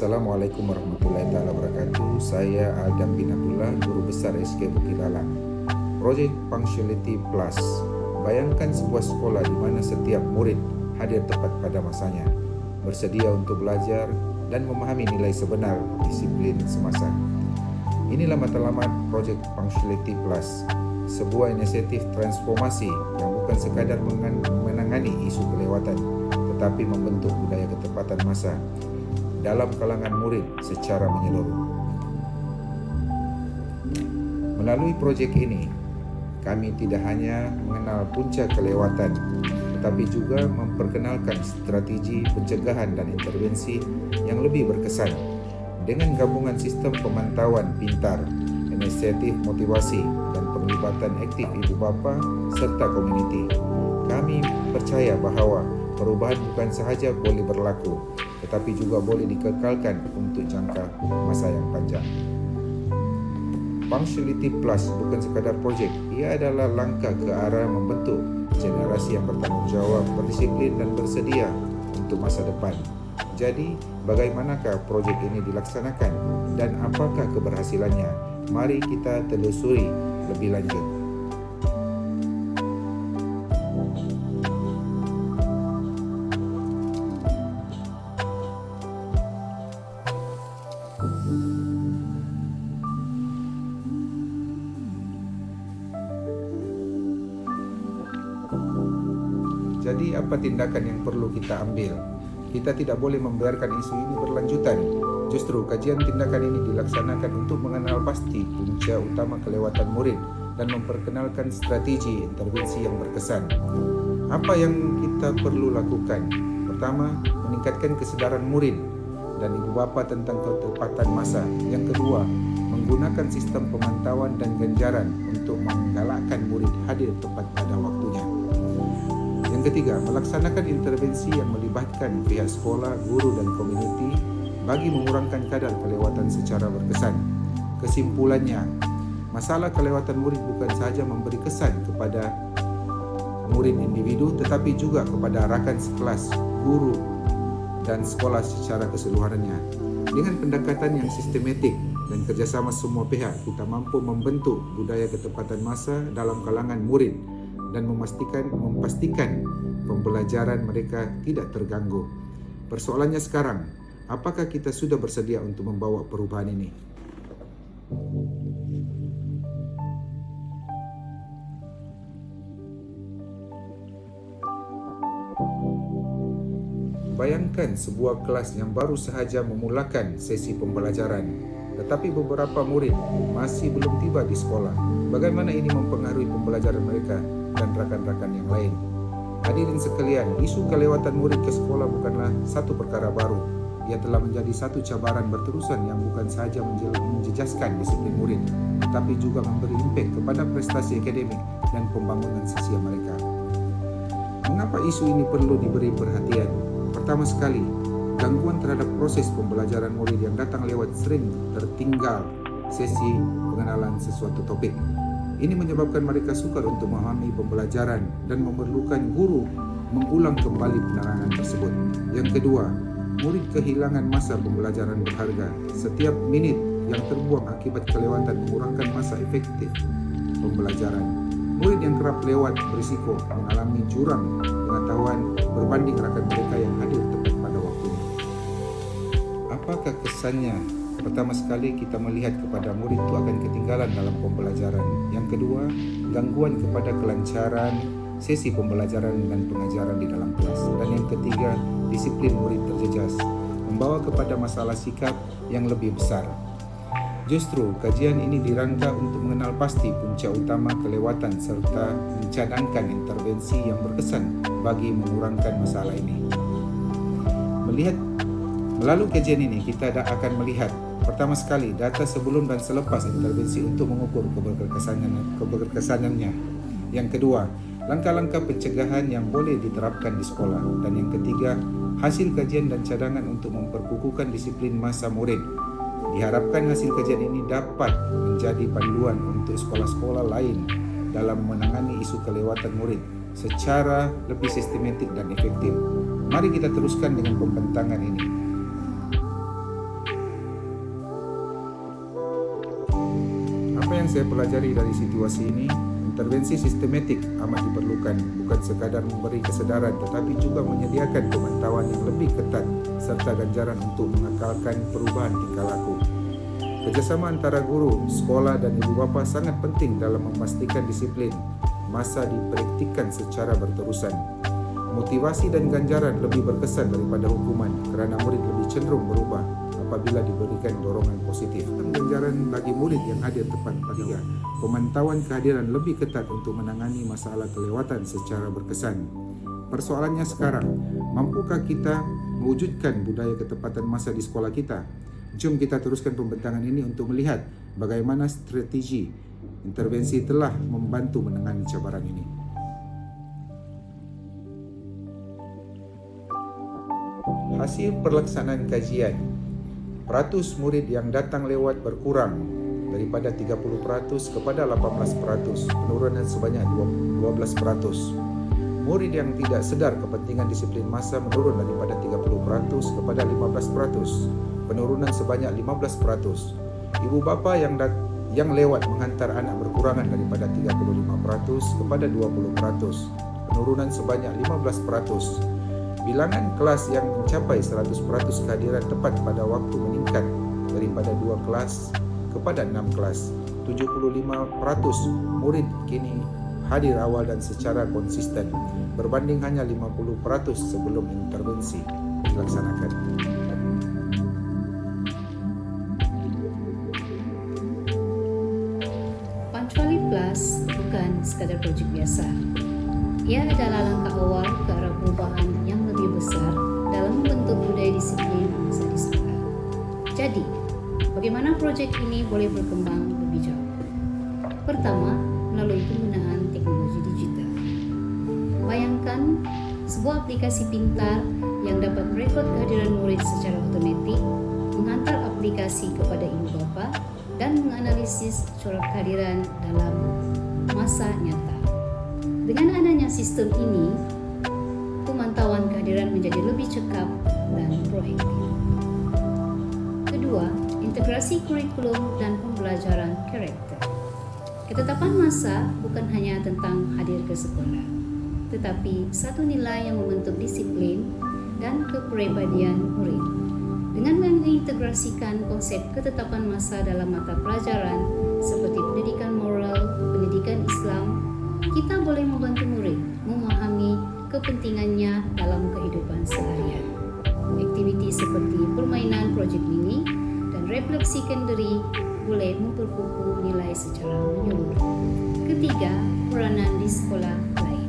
Assalamualaikum warahmatullahi wabarakatuh. Saya Adam bin Abdullah, Guru Besar SK Bukit Lalang. Project Punctuality Plus. Bayangkan sebuah sekolah di mana setiap murid hadir tepat pada masanya, bersedia untuk belajar dan memahami nilai sebenar disiplin semasa. Inilah matlamat Project Punctuality Plus, sebuah inisiatif transformasi yang bukan sekadar menangani isu kelewatan, tetapi membentuk budaya ketepatan masa dalam kalangan murid secara menyeluruh. Melalui proyek ini, kami tidak hanya mengenal punca kelewatan, tetapi juga memperkenalkan strategi pencegahan dan intervensi yang lebih berkesan dengan gabungan sistem pemantauan pintar, inisiatif motivasi, dan penglibatan aktif ibu bapa serta komuniti. Kami percaya bahawa perubahan bukan sahaja boleh berlaku, tetapi juga boleh dikekalkan untuk jangka masa yang panjang. Punctuality Plus bukan sekadar projek, ia adalah langkah ke arah membentuk generasi yang bertanggungjawab, berdisiplin dan bersedia untuk masa depan. Jadi, bagaimanakah projek ini dilaksanakan dan apakah keberhasilannya? Mari kita telusuri lebih lanjut. Jadi apa tindakan yang perlu kita ambil? Kita tidak boleh membiarkan isu ini berlanjutan. Justru kajian tindakan ini dilaksanakan untuk mengenal pasti punca utama kelewatan murid dan memperkenalkan strategi intervensi yang berkesan. Apa yang kita perlu lakukan? Pertama, meningkatkan kesedaran murid dan ibu bapa tentang ketepatan masa. Yang kedua, menggunakan sistem pemantauan dan ganjaran untuk menggalakkan murid hadir tepat pada waktunya. Yang ketiga, melaksanakan intervensi yang melibatkan pihak sekolah, guru dan komuniti bagi mengurangkan kadar kelewatan secara berkesan. Kesimpulannya, masalah kelewatan murid bukan sahaja memberi kesan kepada murid individu tetapi juga kepada rakan sekelas, guru dan sekolah secara keseluruhannya. Dengan pendekatan yang sistematik dan kerjasama semua pihak, kita mampu membentuk budaya ketepatan masa dalam kalangan murid dan memastikan pembelajaran mereka tidak terganggu. Persoalannya sekarang, apakah kita sudah bersedia untuk membawa perubahan ini? Bayangkan sebuah kelas yang baru sahaja memulakan sesi pembelajaran, tetapi beberapa murid masih belum tiba di sekolah. Bagaimana ini mempengaruhi pembelajaran mereka dan rakan-rakan yang lain? Hadirin sekalian, isu kelewatan murid ke sekolah bukanlah satu perkara baru. Ia telah menjadi satu cabaran berterusan yang bukan sahaja menjejaskan disiplin murid, tetapi juga memberi impak kepada prestasi akademik dan pembangunan sosial mereka. Mengapa isu ini perlu diberi perhatian? Pertama sekali, gangguan terhadap proses pembelajaran murid yang datang lewat sering tertinggal sesi pengenalan sesuatu topik. Ini menyebabkan mereka sukar untuk memahami pembelajaran dan memerlukan guru mengulang kembali penerangan tersebut. Yang kedua, murid kehilangan masa pembelajaran berharga. Setiap minit yang terbuang akibat kelewatan mengurangkan masa efektif pembelajaran. Murid yang kerap lewat berisiko mengalami jurang pengetahuan berbanding rakan mereka yang hadir tepat pada waktunya. Apakah kesannya? Pertama sekali, kita melihat kepada murid itu akan ketinggalan dalam pembelajaran. Yang kedua, gangguan kepada kelancaran sesi pembelajaran dan pengajaran di dalam kelas. Dan yang ketiga, disiplin murid terjejas, membawa kepada masalah sikap yang lebih besar. Justru, kajian ini dirancang untuk mengenal pasti punca utama kelewatan serta mencadangkan intervensi yang berkesan bagi mengurangkan masalah ini. Melalui kajian ini, kita akan melihat pertama sekali data sebelum dan selepas intervensi untuk mengukur keberkesanannya. Yang kedua, langkah-langkah pencegahan yang boleh diterapkan di sekolah. Dan yang ketiga, hasil kajian dan cadangan untuk memperkukuhkan disiplin masa murid. Diharapkan hasil kajian ini dapat menjadi panduan untuk sekolah-sekolah lain dalam menangani isu kelewatan murid secara lebih sistematik dan efektif. Mari kita teruskan dengan pembentangan ini. Apa yang saya pelajari dari situasi ini, intervensi sistematik amat diperlukan, bukan sekadar memberi kesedaran tetapi juga menyediakan pemantauan yang lebih ketat serta ganjaran untuk mengekalkan perubahan tingkah laku. Kerjasama antara guru, sekolah dan ibu bapa sangat penting dalam memastikan disiplin masa dipraktikkan secara berterusan. Motivasi dan ganjaran lebih berkesan daripada hukuman kerana murid lebih cenderung berubah apabila diberikan dorongan positif. Ganjaran bagi murid yang hadir tepat pada pemantauan kehadiran lebih ketat untuk menangani masalah kelewatan secara berkesan. Persoalannya sekarang, mampukah kita mewujudkan budaya ketepatan masa di sekolah kita? Jom kita teruskan pembentangan ini untuk melihat bagaimana strategi intervensi telah membantu menangani cabaran ini. Hasil pelaksanaan kajian, peratus murid yang datang lewat berkurang daripada 30% kepada 18%, penurunan sebanyak 12%. Murid yang tidak sedar kepentingan disiplin masa menurun daripada 30% kepada 15%, penurunan sebanyak 15%. Ibu bapa yang lewat menghantar anak berkurangan daripada 35% kepada 20%, penurunan sebanyak 15%. Bilangan kelas yang mencapai 100% kehadiran tepat pada waktu meningkat daripada 2 kelas kepada 6 kelas. 75% murid kini hadir awal dan secara konsisten, berbanding hanya 50% sebelum intervensi dilaksanakan. Punctuality Plus bukan sekadar projek biasa. Ia adalah langkah awal ke arah perubahan yang lebih besar dalam membentuk budaya disiplin masa di sekolah. Jadi, bagaimana projek ini boleh berkembang lebih jauh? Pertama, melalui penggunaan teknologi digital. Bayangkan sebuah aplikasi pintar yang dapat merekod kehadiran murid secara otomatik, menghantar aplikasi kepada ibu bapa, dan menganalisis corak kehadiran dalam masa nyata. Dengan adanya sistem ini, pemantauan kehadiran menjadi lebih cekap dan proaktif. Kedua, integrasi kurikulum dan pembelajaran karakter. Ketetapan masa bukan hanya tentang hadir ke sekolah, tetapi satu nilai yang membentuk disiplin dan kepribadian murid. Dengan mengintegrasikan konsep ketetapan masa dalam mata pelajaran seperti pendidikan moral, pendidikan Islam, kita boleh membantu murid memahami kepentingannya dalam kehidupan seharian. Aktiviti seperti permainan projek mini dan refleksikan diri boleh memperkukuh nilai secara menyeluruh. Ketiga, peranan di sekolah lain.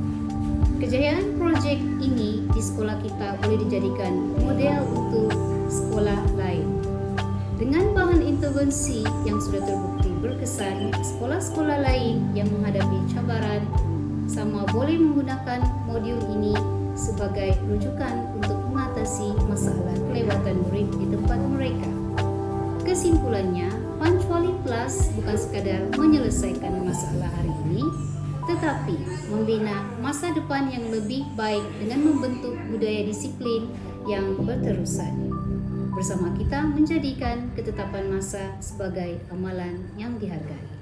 Kejayaan projek ini di sekolah kita boleh dijadikan model untuk sekolah lain. Dengan bahan intervensi yang sudah terbukti berkesan, sekolah-sekolah lain yang menghadapi cabaran sama boleh menggunakan modul ini sebagai rujukan untuk mengatasi masalah kelewatan murid di tempat mereka. Kesimpulannya, Punctuality Plus bukan sekadar menyelesaikan masalah hari ini, tetapi membina masa depan yang lebih baik dengan membentuk budaya disiplin yang berterusan. Bersama kita menjadikan ketetapan masa sebagai amalan yang dihargai.